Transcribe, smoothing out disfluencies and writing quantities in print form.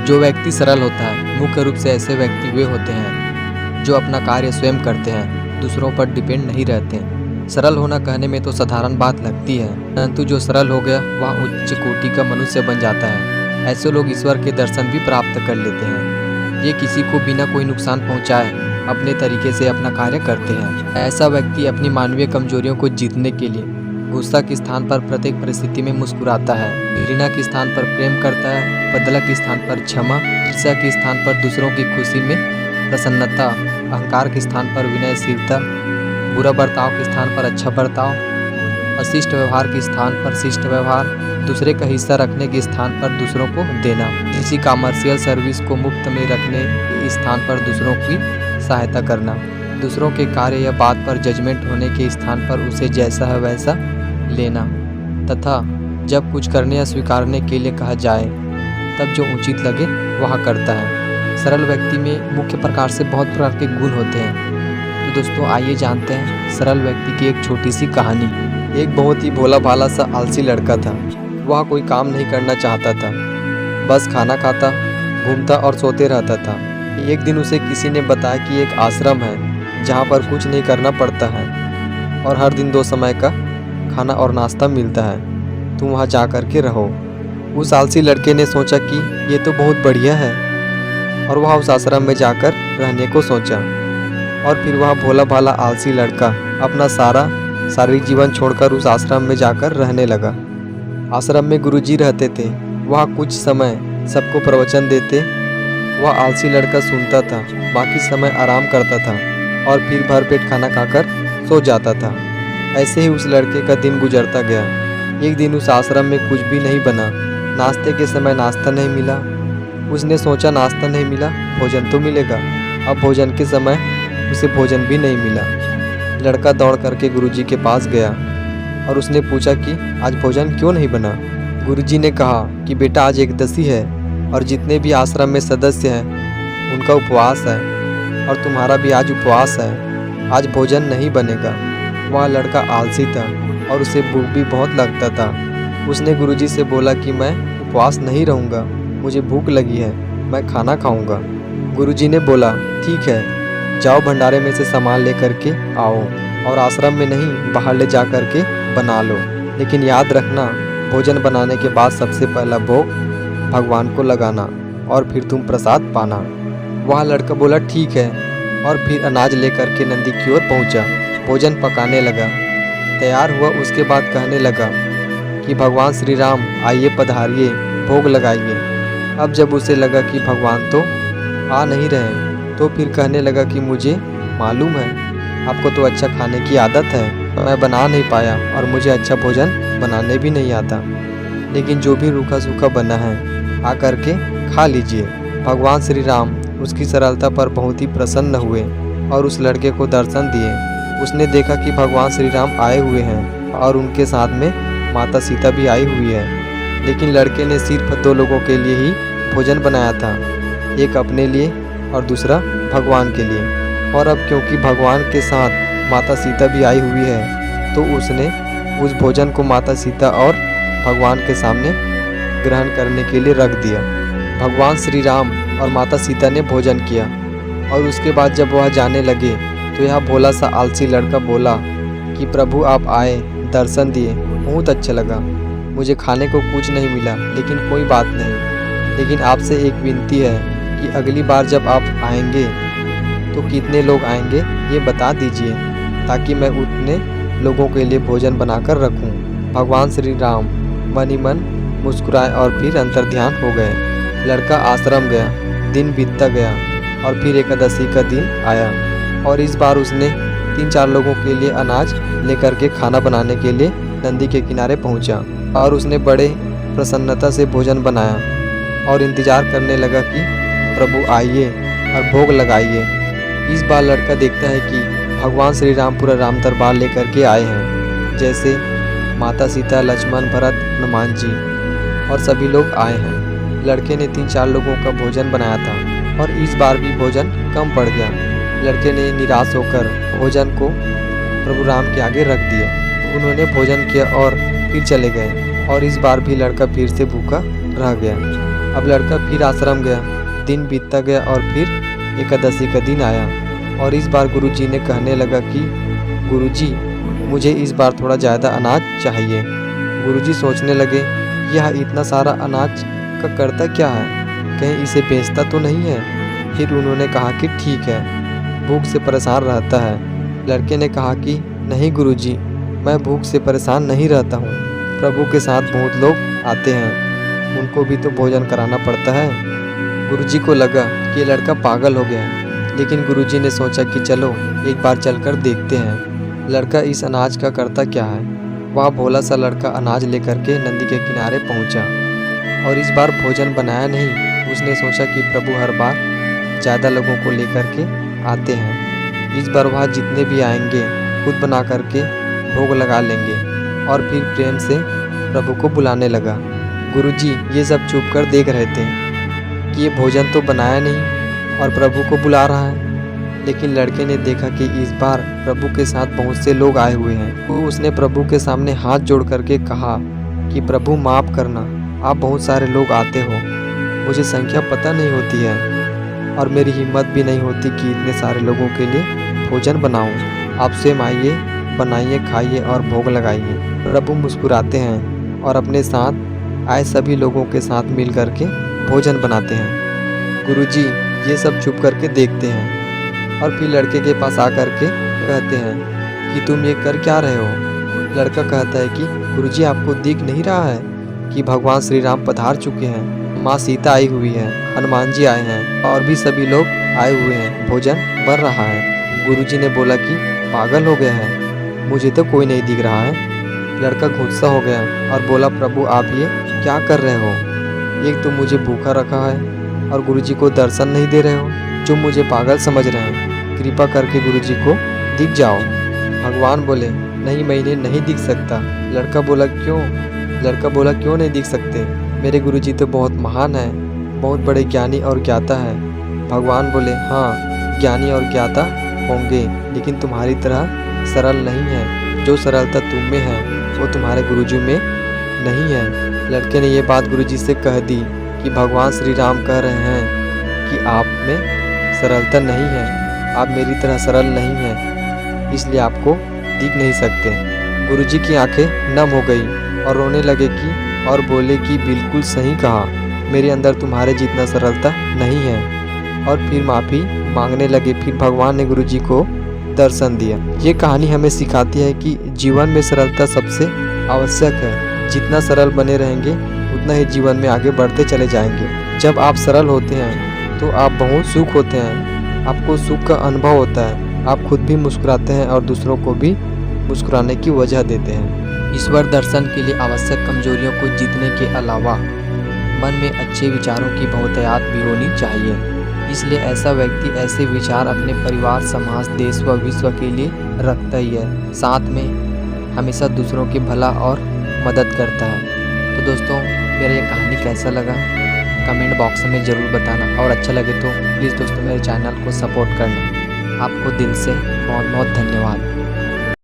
जो व्यक्ति सरल होता है, मुख्य रूप से ऐसे व्यक्ति वे होते हैं जो अपना कार्य स्वयं करते हैं, दूसरों पर डिपेंड नहीं रहते हैं। सरल होना कहने में तो साधारण बात लगती है, परंतु जो सरल हो गया वह उच्च कोटि का मनुष्य बन जाता है। ऐसे लोग ईश्वर के दर्शन भी प्राप्त कर लेते हैं। ये किसी को बिना कोई नुकसान पहुंचाए अपने तरीके से अपना कार्य करते हैं। ऐसा व्यक्ति अपनी मानवीय कमजोरियों को जीतने के लिए गुस्सा के स्थान पर प्रत्येक परिस्थिति में मुस्कुराता है, घृणा के स्थान पर प्रेम करता है, बदला के स्थान पर क्षमा, ईर्ष्या के स्थान पर दूसरों की खुशी में प्रसन्नता, अहंकार के स्थान पर विनयशीलता, बुरा बर्ताव के स्थान पर अच्छा बर्ताव, अशिष्ट व्यवहार के स्थान पर शिष्ट व्यवहार, दूसरे का हिस्सा रखने के स्थान पर दूसरों को देना, किसी कमर्शियल सर्विस को मुफ्त में रखने के स्थान पर दूसरों की सहायता करना, दूसरों के कार्य या बात पर जजमेंट होने के स्थान पर उसे जैसा है वैसा लेना, तथा जब कुछ करने या स्वीकारने के लिए कहा जाए तब जो उचित लगे वह करता है। सरल व्यक्ति में मुख्य प्रकार से बहुत प्रकार के गुण होते हैं। तो दोस्तों आइए जानते हैं सरल व्यक्ति की एक छोटी सी कहानी। एक बहुत ही भोला भाला सा आलसी लड़का था। वह कोई काम नहीं करना चाहता था, बस खाना खाता, घूमता और सोते रहता था। एक दिन उसे किसी ने बताया कि एक आश्रम है जहाँ पर कुछ नहीं करना पड़ता है और हर दिन 2 समय का खाना और नाश्ता मिलता है, तुम वहाँ जा कर के रहो। उस आलसी लड़के ने सोचा कि ये तो बहुत बढ़िया है और वह उस आश्रम में जाकर रहने को सोचा। और फिर वह भोला भाला आलसी लड़का अपना सारा शारीरिक जीवन छोड़कर उस आश्रम में जाकर रहने लगा। आश्रम में गुरुजी रहते थे। वह कुछ समय सबको प्रवचन देते। वह आलसी लड़का सुनता था, बाकी समय आराम करता था और फिर भरपेट खाना खाकर सो जाता था। ऐसे ही उस लड़के का दिन गुजरता गया। एक दिन उस आश्रम में कुछ भी नहीं बना। नाश्ते के समय नाश्ता नहीं मिला। उसने सोचा नाश्ता नहीं मिला, भोजन तो मिलेगा। अब भोजन के समय उसे भोजन भी नहीं मिला। लड़का दौड़ करके गुरुजी के पास गया और उसने पूछा कि आज भोजन क्यों नहीं बना। गुरुजी ने कहा कि बेटा आज एकदशी है और जितने भी आश्रम में सदस्य हैं उनका उपवास है और तुम्हारा भी आज उपवास है, आज भोजन नहीं बनेगा। वह लड़का आलसी था और उसे भूख भी बहुत लगता था। उसने गुरुजी से बोला कि मैं उपवास नहीं रहूँगा, मुझे भूख लगी है, मैं खाना खाऊंगा। गुरुजी ने बोला ठीक है, जाओ भंडारे में से सामान ले करके आओ और आश्रम में नहीं बाहर ले जा कर के बना लो, लेकिन याद रखना भोजन बनाने के बाद सबसे पहला भोग भगवान को लगाना और फिर तुम प्रसाद पाना। वह लड़का बोला ठीक है और फिर अनाज लेकर के नंदी की ओर पहुंचा। भोजन पकाने लगा, तैयार हुआ। उसके बाद कहने लगा कि भगवान श्री राम आइए पधारिए, भोग लगाइए। अब जब उसे लगा कि भगवान तो आ नहीं रहे तो फिर कहने लगा कि मुझे मालूम है आपको तो अच्छा खाने की आदत है, मैं बना नहीं पाया और मुझे अच्छा भोजन बनाने भी नहीं आता, लेकिन जो भी रूखा सूखा बना है आ करके खा लीजिए। भगवान श्री राम उसकी सरलता पर बहुत ही प्रसन्न हुए और उस लड़के को दर्शन दिए। उसने देखा कि भगवान श्री राम आए हुए हैं और उनके साथ में माता सीता भी आई हुई है, लेकिन लड़के ने सिर्फ 2 लोगों के लिए ही भोजन बनाया था, एक अपने लिए और दूसरा भगवान के लिए। और अब क्योंकि भगवान के साथ माता सीता भी आई हुई है तो उसने उस भोजन को माता सीता और भगवान के सामने ग्रहण करने के लिए रख दिया। भगवान श्री राम और माता सीता ने भोजन किया और उसके बाद जब वह जाने लगे तो यह भोला सा आलसी लड़का बोला कि प्रभु आप आए, दर्शन दिए, बहुत अच्छा लगा। मुझे खाने को कुछ नहीं मिला, लेकिन कोई बात नहीं, लेकिन आपसे एक विनती है कि अगली बार जब आप आएंगे तो कितने लोग आएंगे ये बता दीजिए ताकि मैं उतने लोगों के लिए भोजन बनाकर रखूं। भगवान श्री राम मन ही मन मुस्कुराए और फिर अंतर्ध्यान हो गए। लड़का आश्रम गया, दिन बीतता गया और फिर एकादशी का दिन आया और इस बार उसने 3-4 लोगों के लिए अनाज लेकर के खाना बनाने के लिए नदी के किनारे पहुंचा और उसने बड़े प्रसन्नता से भोजन बनाया और इंतजार करने लगा कि प्रभु आइए और भोग लगाइए। इस बार लड़का देखता है कि भगवान श्री राम पूरा राम दरबार लेकर के आए हैं, जैसे माता सीता, लक्ष्मण, भरत, हनुमान जी और सभी लोग आए हैं। लड़के ने 3-4 लोगों का भोजन बनाया था और इस बार भी भोजन कम पड़ गया। लड़के ने निराश होकर भोजन को प्रभु राम के आगे रख दिया। उन्होंने भोजन किया और फिर चले गए और इस बार भी लड़का फिर से भूखा रह गया। अब लड़का फिर आश्रम गया। दिन बीतता गया और फिर एकादशी का दिन आया और इस बार गुरुजी ने कहने लगा कि गुरुजी, मुझे इस बार थोड़ा ज़्यादा अनाज चाहिए। गुरुजी सोचने लगे, यह इतना सारा अनाज का करता क्या है, कहीं इसे बेचता तो नहीं है। फिर उन्होंने कहा कि ठीक है, भूख से परेशान रहता है। लड़के ने कहा कि नहीं गुरुजी, मैं भूख से परेशान नहीं रहता हूँ। प्रभु के साथ बहुत लोग आते हैं, उनको भी तो भोजन कराना पड़ता है। गुरुजी को लगा कि ये लड़का पागल हो गया है, लेकिन गुरुजी ने सोचा कि चलो एक बार चलकर देखते हैं लड़का इस अनाज का करता क्या है। वह भोला सा लड़का अनाज लेकर के नदी के किनारे पहुंचा और इस बार भोजन बनाया नहीं। उसने सोचा कि प्रभु हर बार ज़्यादा लोगों को लेकर के आते हैं, इस बार वह जितने भी आएंगे खुद बना करके भोग लगा लेंगे। और फिर प्रेम से प्रभु को बुलाने लगा। गुरुजी ये सब चुप कर देख रहे थे कि ये भोजन तो बनाया नहीं और प्रभु को बुला रहा है। लेकिन लड़के ने देखा कि इस बार प्रभु के साथ बहुत से लोग आए हुए हैं। तो उसने प्रभु के सामने हाथ जोड़ करके कहा कि प्रभु माफ़ करना, आप बहुत सारे लोग आते हो, मुझे संख्या पता नहीं होती है और मेरी हिम्मत भी नहीं होती कि इतने सारे लोगों के लिए भोजन बनाऊं। आप स्वयं आइए, बनाइए, खाइए और भोग लगाइए। प्रभु मुस्कुराते हैं और अपने साथ आए सभी लोगों के साथ मिल करके भोजन बनाते हैं। गुरुजी ये सब चुप करके देखते हैं और फिर लड़के के पास आकर के कहते हैं कि तुम ये कर क्या रहे हो। लड़का कहता है कि गुरुजी आपको दिख नहीं रहा है कि भगवान श्री राम पधार चुके हैं, माँ सीता आई हुई है, हनुमान जी आए हैं और भी सभी लोग आए हुए हैं, भोजन बन रहा है। गुरुजी ने बोला कि पागल हो गया है, मुझे तो कोई नहीं दिख रहा है। लड़का गुस्सा हो गया और बोला, प्रभु आप ये क्या कर रहे हो, एक तो मुझे भूखा रखा है और गुरुजी को दर्शन नहीं दे रहे हो, जो मुझे पागल समझ रहे हैं। कृपा करके गुरुजी को दिख जाओ। भगवान बोले, नहीं मैं इन्हें नहीं दिख सकता। लड़का बोला क्यों? लड़का बोला क्यों नहीं दिख सकते, मेरे गुरुजी तो बहुत महान है, बहुत बड़े ज्ञानी और ज्ञाता है। भगवान बोले, हाँ ज्ञानी और ज्ञाता होंगे, लेकिन तुम्हारी तरह सरल नहीं है। जो सरलता तुम में है वो तुम्हारे गुरुजी में नहीं है। लड़के ने ये बात गुरुजी से कह दी कि भगवान श्री राम कह रहे हैं कि आप में सरलता नहीं है, आप मेरी तरह सरल नहीं हैं, इसलिए आपको दिख नहीं सकते। गुरुजी की आंखें नम हो गई और रोने लगे कि और बोले कि बिल्कुल सही कहा, मेरे अंदर तुम्हारे जितना सरलता नहीं है। और फिर माफ़ी मांगने लगे। फिर भगवान ने गुरुजी को दर्शन दिया। ये कहानी हमें सिखाती है कि जीवन में सरलता सबसे आवश्यक है। जितना सरल बने रहेंगे उतना ही जीवन में आगे बढ़ते चले जाएंगे। जब आप सरल होते हैं तो आप बहुत सुख होते हैं, आपको सुख का अनुभव होता है, आप खुद भी मुस्कुराते हैं और दूसरों को भी मुस्कुराने की वजह देते हैं। ईश्वर दर्शन के लिए आवश्यक कमजोरियों को जीतने के अलावा मन में अच्छे विचारों की बहुतायत भी होनी चाहिए। इसलिए ऐसा व्यक्ति ऐसे विचार अपने परिवार, समाज, देश व विश्व के लिए रखता ही है, साथ में हमेशा दूसरों के भला और मदद करता है। तो दोस्तों मेरा ये कहानी कैसा लगा कमेंट बॉक्स में ज़रूर बताना और अच्छा लगे तो प्लीज़ दोस्तों मेरे चैनल को सपोर्ट करना। आपको दिल से बहुत बहुत धन्यवाद।